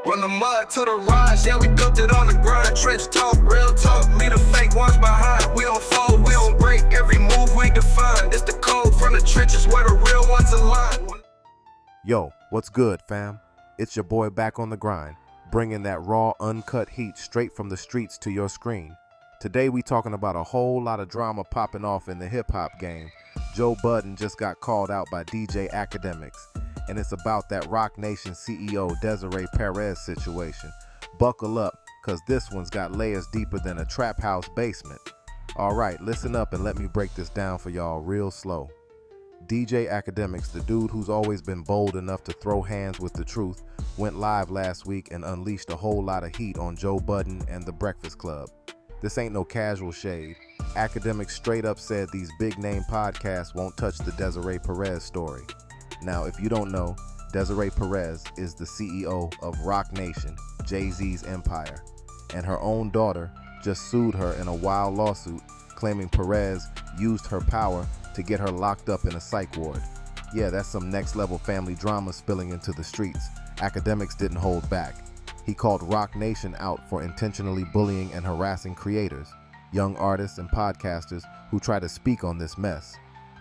From the mud to the rise, yeah, we built it on the grind. Trench talk, real talk, leave the fake ones behind. We don't fold, we don't break, every move we define. It's the code from the trenches where the real ones align. Yo, what's good, fam? It's your boy back on the grind, bringing that raw, uncut heat straight from the streets to your screen. Today we talking about a whole lot of drama popping off in the hip-hop game. Joe Budden just got called out by DJ Akademiks, and it's about that Roc Nation CEO Desiree Perez situation. Buckle up, cause this one's got layers deeper than a trap house basement. Alright, listen up and let me break this down for y'all real slow. DJ Akademiks, the dude who's always been bold enough to throw hands with the truth, went live last week and unleashed a whole lot of heat on Joe Budden and the Breakfast Club. This ain't no casual shade. Akademiks straight up said these big name podcasts won't touch the Desiree Perez story. Now, if you don't know, Desiree Perez is the CEO of Roc Nation, Jay-Z's empire, and her own daughter just sued her in a wild lawsuit claiming Perez used her power to get her locked up in a psych ward. Yeah, that's some next level family drama spilling into the streets. Akademiks didn't hold back. He called Roc Nation out for intentionally bullying and harassing creators, young artists and podcasters who try to speak on this mess.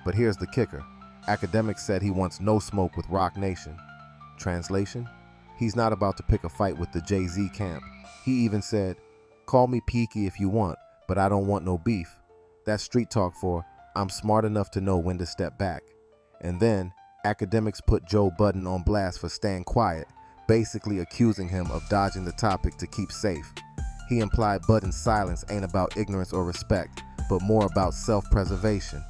But here's the kicker. Akademiks said he wants no smoke with Roc Nation. Translation? He's not about to pick a fight with the Jay-Z camp. He even said, "Call me peaky if you want, but I don't want no beef." That's street talk for, I'm smart enough to know when to step back. And then, Akademiks put Joe Budden on blast for staying quiet, basically accusing him of dodging the topic to keep safe. He implied Budden's silence ain't about ignorance or respect, but more about self-preservation.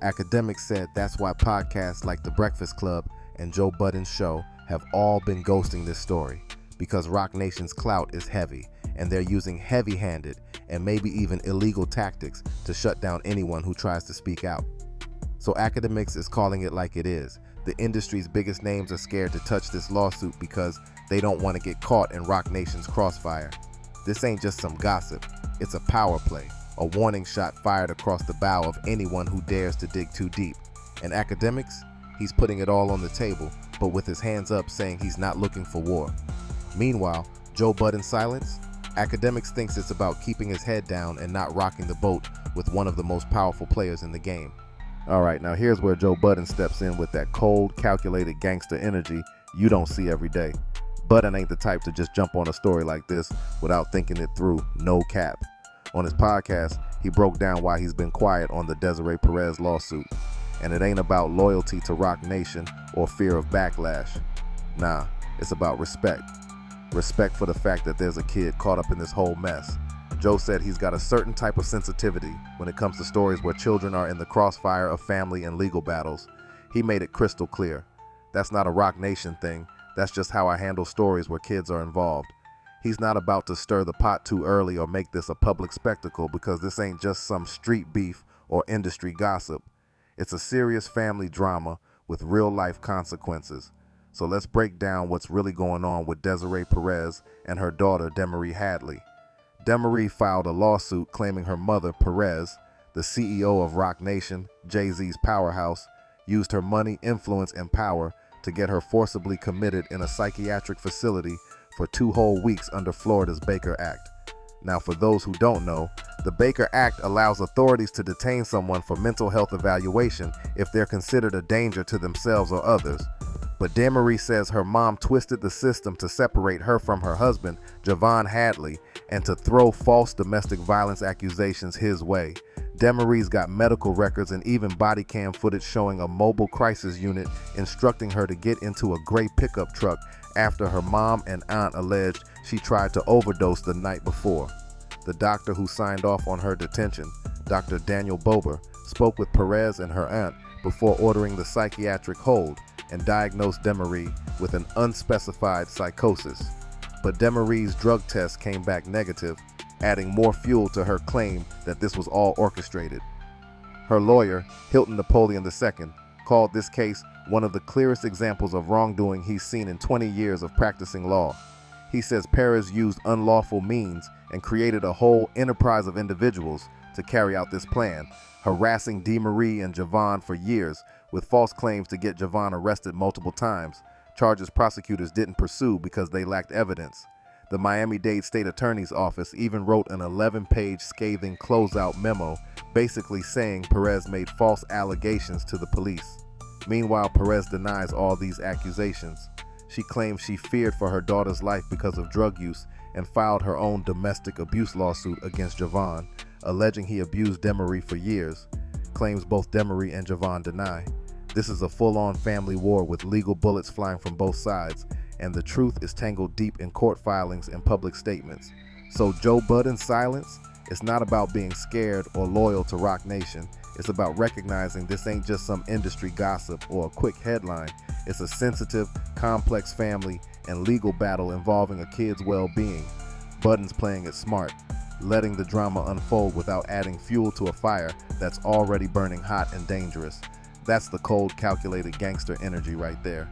Akademiks said that's why podcasts like The Breakfast Club and Joe Budden's show have all been ghosting this story, because Roc Nation's clout is heavy, and they're using heavy-handed and maybe even illegal tactics to shut down anyone who tries to speak out. So Akademiks is calling it like it is. The industry's biggest names are scared to touch this lawsuit because they don't want to get caught in Roc Nation's crossfire. This ain't just some gossip, it's a power play, a warning shot fired across the bow of anyone who dares to dig too deep. And Akademiks, he's putting it all on the table, but with his hands up saying he's not looking for war. Meanwhile, Joe Budden's silence? Akademiks thinks it's about keeping his head down and not rocking the boat with one of the most powerful players in the game. Alright, now here's where Joe Budden steps in with that cold, calculated gangster energy you don't see every day. Budden ain't the type to just jump on a story like this without thinking it through, no cap. On his podcast, he broke down why he's been quiet on the Desiree Perez lawsuit. And it ain't about loyalty to Roc Nation or fear of backlash. Nah, it's about respect. Respect for the fact that there's a kid caught up in this whole mess. Joe said he's got a certain type of sensitivity when it comes to stories where children are in the crossfire of family and legal battles. He made it crystal clear. That's not a Roc Nation thing. That's just how I handle stories where kids are involved. He's not about to stir the pot too early or make this a public spectacle, because this ain't just some street beef or industry gossip. It's a serious family drama with real-life consequences. So let's break down what's really going on with Desiree Perez and her daughter, Desiree Hadley. Desiree filed a lawsuit claiming her mother, Perez, the CEO of Roc Nation, Jay-Z's powerhouse, used her money, influence, and power to get her forcibly committed in a psychiatric facility for 2 whole weeks under Florida's Baker Act. Now, for those who don't know, the Baker Act allows authorities to detain someone for mental health evaluation if they're considered a danger to themselves or others. But Desiree says her mom twisted the system to separate her from her husband, Javon Hadley, and to throw false domestic violence accusations his way. Demaree's got medical records and even body cam footage showing a mobile crisis unit instructing her to get into a gray pickup truck after her mom and aunt alleged she tried to overdose the night before. The doctor who signed off on her detention, Dr. Daniel Bober, spoke with Perez and her aunt before ordering the psychiatric hold and diagnosed Desiree with an unspecified psychosis. But Demaree's drug test came back negative, adding more fuel to her claim that this was all orchestrated. Her lawyer, Hilton Napoleon II, called this case one of the clearest examples of wrongdoing he's seen in 20 years of practicing law. He says Perez used unlawful means and created a whole enterprise of individuals to carry out this plan, harassing Desiree and Javon for years with false claims to get Javon arrested multiple times, charges prosecutors didn't pursue because they lacked evidence. The Miami-Dade State Attorney's Office even wrote an 11-page scathing closeout memo basically saying Perez made false allegations to the police. Meanwhile, Perez denies all these accusations. She claims she feared for her daughter's life because of drug use and filed her own domestic abuse lawsuit against Javon, alleging he abused Desiree for years. Claims both Desiree and Javon deny. This is a full-on family war with legal bullets flying from both sides, and the truth is tangled deep in court filings and public statements. So Joe Budden's silence is not about being scared or loyal to Roc Nation. It's about recognizing this ain't just some industry gossip or a quick headline. It's a sensitive, complex family and legal battle involving a kid's well-being. Budden's playing it smart, letting the drama unfold without adding fuel to a fire that's already burning hot and dangerous. That's the cold, calculated gangster energy right there.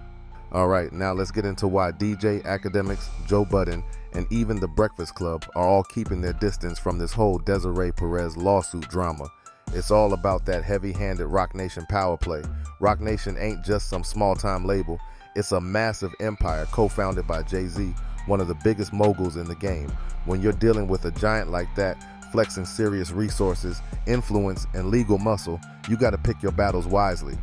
All right, now let's get into why DJ, Akademiks, Joe Budden, and even the Breakfast Club are all keeping their distance from this whole Desiree Perez lawsuit drama. It's all about that heavy-handed Roc Nation power play. Roc Nation ain't just some small-time label. It's a massive empire co-founded by Jay-Z, one of the biggest moguls in the game. When you're dealing with a giant like that, flexing serious resources, influence, and legal muscle, you gotta pick your battles wisely.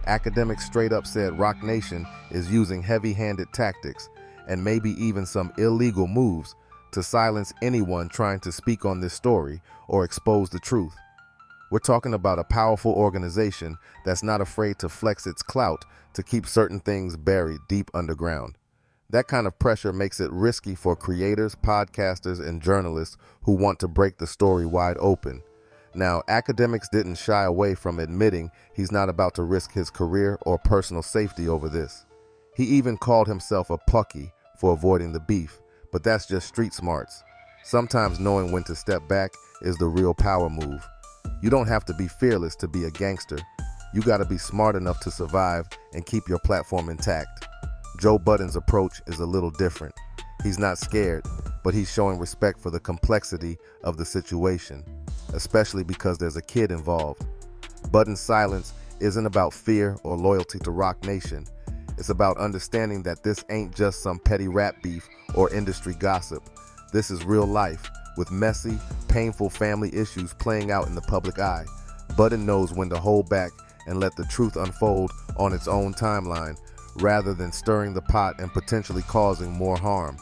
Akademiks straight up said Roc Nation is using heavy-handed tactics and maybe even some illegal moves to silence anyone trying to speak on this story or expose the truth. We're talking about a powerful organization that's not afraid to flex its clout to keep certain things buried deep underground. That kind of pressure makes it risky for creators, podcasters, and journalists who want to break the story wide open. Now, Akademiks didn't shy away from admitting he's not about to risk his career or personal safety over this. He even called himself a pucky for avoiding the beef, but that's just street smarts. Sometimes knowing when to step back is the real power move. You don't have to be fearless to be a gangster. You gotta be smart enough to survive and keep your platform intact. Joe Budden's approach is a little different. He's not scared, but he's showing respect for the complexity of the situation, especially because there's a kid involved. Budden's silence isn't about fear or loyalty to Roc Nation. It's about understanding that this ain't just some petty rap beef or industry gossip. This is real life, with messy, painful family issues playing out in the public eye. Budden knows when to hold back and let the truth unfold on its own timeline, rather than stirring the pot and potentially causing more harm.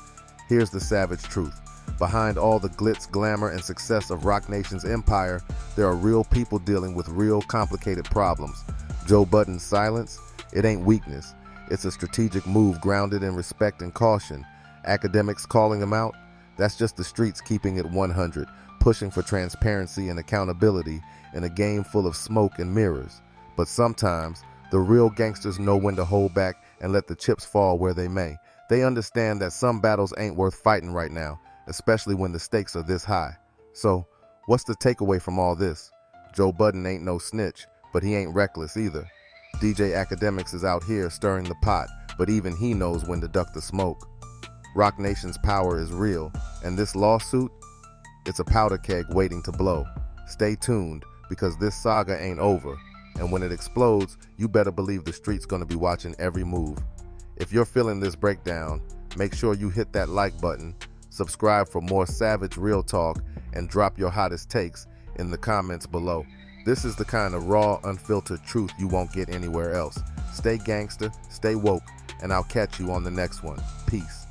Here's the savage truth. Behind all the glitz, glamour, and success of Roc Nation's empire, there are real people dealing with real complicated problems. Joe Budden's silence, it ain't weakness. It's a strategic move grounded in respect and caution. Akademiks calling him out, that's just the streets keeping it 100, pushing for transparency and accountability in a game full of smoke and mirrors. But sometimes, the real gangsters know when to hold back and let the chips fall where they may. They understand that some battles ain't worth fighting right now, especially when the stakes are this high. So, what's the takeaway from all this? Joe Budden ain't no snitch, but he ain't reckless either. DJ Akademiks is out here stirring the pot, but even he knows when to duck the smoke. Roc Nation's power is real, and this lawsuit, it's a powder keg waiting to blow. Stay tuned, because this saga ain't over, and when it explodes, you better believe the street's gonna be watching every move. If you're feeling this breakdown, make sure you hit that like button, subscribe for more savage real talk, and drop your hottest takes in the comments below. This is the kind of raw, unfiltered truth you won't get anywhere else. Stay gangster, stay woke, and I'll catch you on the next one. Peace.